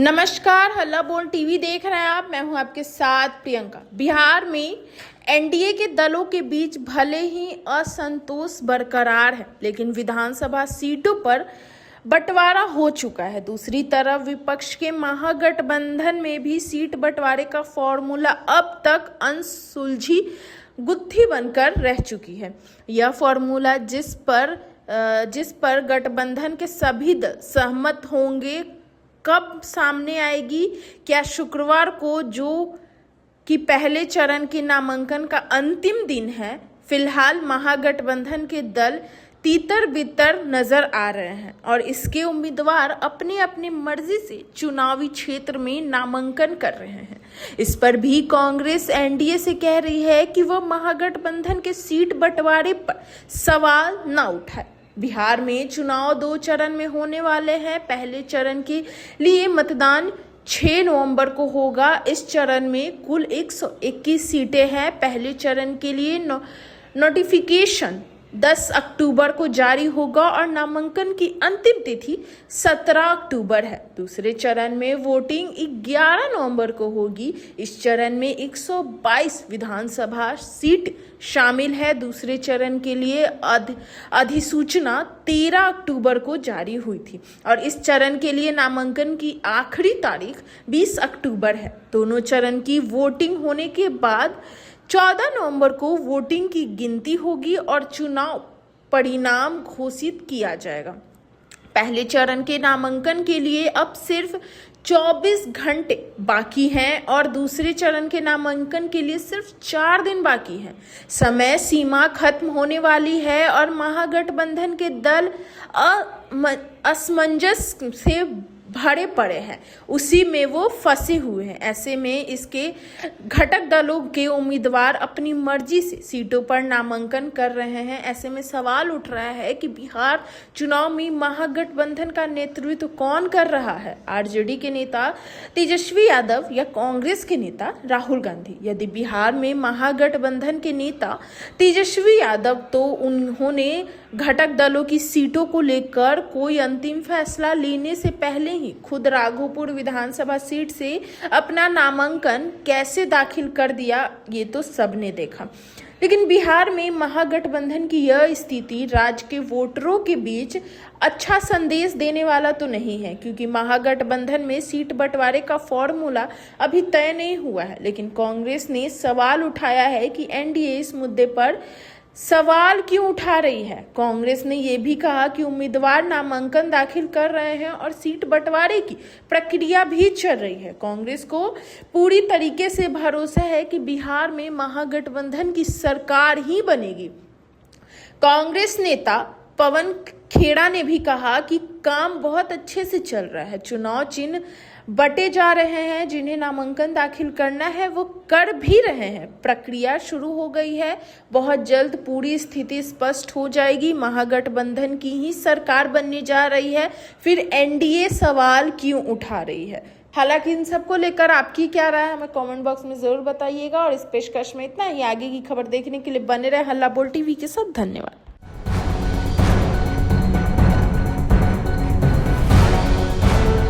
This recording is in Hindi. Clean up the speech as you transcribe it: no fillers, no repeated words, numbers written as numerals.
नमस्कार, हल्ला बोल टीवी देख रहे हैं आप। मैं हूं आपके साथ प्रियंका। बिहार में एनडीए के दलों के बीच भले ही असंतोष बरकरार है, लेकिन विधानसभा सीटों पर बंटवारा हो चुका है। दूसरी तरफ विपक्ष के महागठबंधन में भी सीट बंटवारे का फॉर्मूला अब तक अनसुलझी गुत्थी बनकर रह चुकी है। यह फॉर्मूला जिस पर गठबंधन के सभी दल सहमत होंगे, कब सामने आएगी? क्या शुक्रवार को, जो कि पहले चरण के नामांकन का अंतिम दिन है? फिलहाल महागठबंधन के दल तीतर बितर नजर आ रहे हैं और इसके उम्मीदवार अपनी अपनी मर्जी से चुनावी क्षेत्र में नामांकन कर रहे हैं। इस पर भी कांग्रेस एनडीए से कह रही है कि वह महागठबंधन के सीट बंटवारे पर सवाल न उठाए। बिहार में चुनाव 2 चरण में होने वाले हैं। पहले चरण के लिए मतदान 6 नवंबर को होगा। इस चरण में कुल 121 सीटें हैं। पहले चरण के लिए नोटिफिकेशन 10 अक्टूबर को जारी होगा और नामांकन की अंतिम तिथि 17 अक्टूबर है। दूसरे चरण में वोटिंग 11 नवंबर को होगी। इस चरण में 122 विधानसभा सीट शामिल है। दूसरे चरण के लिए अधिसूचना 13 अक्टूबर को जारी हुई थी और इस चरण के लिए नामांकन की आखिरी तारीख 20 अक्टूबर है। दोनों चरण की वोटिंग होने के बाद 14 नवंबर को वोटिंग की गिनती होगी और चुनाव परिणाम घोषित किया जाएगा। पहले चरण के नामांकन के लिए अब सिर्फ 24 घंटे बाकी हैं और दूसरे चरण के नामांकन के लिए सिर्फ 4 दिन बाकी हैं। समय सीमा खत्म होने वाली है और महागठबंधन के दल असमंजस से भरे पड़े हैं, उसी में वो फंसे हुए हैं। ऐसे में इसके घटक दलों के उम्मीदवार अपनी मर्जी से सीटों पर नामांकन कर रहे हैं। ऐसे में सवाल उठ रहा है कि बिहार चुनाव में महागठबंधन का नेतृत्व कौन कर रहा है? आरजेडी के नेता तेजस्वी यादव या कांग्रेस के नेता राहुल गांधी? यदि बिहार में महागठबंधन के नेता तेजस्वी यादव, तो उन्होंने घटक दलों की सीटों को लेकर कोई अंतिम फैसला लेने से पहले ही खुद राघोपुर विधानसभा सीट से अपना नामांकन कैसे दाखिल कर दिया, ये तो सबने देखा। लेकिन बिहार में महागठबंधन की यह स्थिति राज्य के वोटरों के बीच अच्छा संदेश देने वाला तो नहीं है, क्योंकि महागठबंधन में सीट बंटवारे का फॉर्मूला अभी तय नहीं हुआ है। लेकिन कांग्रेस ने सवाल उठाया है कि एनडीए इस मुद्दे पर सवाल क्यों उठा रही है। कांग्रेस ने यह भी कहा कि उम्मीदवार नामांकन दाखिल कर रहे हैं और सीट बंटवारे की प्रक्रिया भी चल रही है। कांग्रेस को पूरी तरीके से भरोसा है कि बिहार में महागठबंधन की सरकार ही बनेगी। कांग्रेस नेता पवन खेड़ा ने भी कहा कि काम बहुत अच्छे से चल रहा है। चुनाव चिन्ह बटे जा रहे हैं, जिन्हें नामांकन दाखिल करना है वो कर भी रहे हैं। प्रक्रिया शुरू हो गई है। बहुत जल्द पूरी स्थिति स्पष्ट हो जाएगी। महागठबंधन की ही सरकार बनने जा रही है। फिर एनडीए सवाल क्यों उठा रही है? हालांकि इन सबको लेकर आपकी क्या राय है, हमें कमेंट बॉक्स में जरूर बताइएगा। और इस पेशकश में इतना ही। आगे की खबर देखने के लिए बने रहे हल्ला बोल टीवी के साथ। धन्यवाद।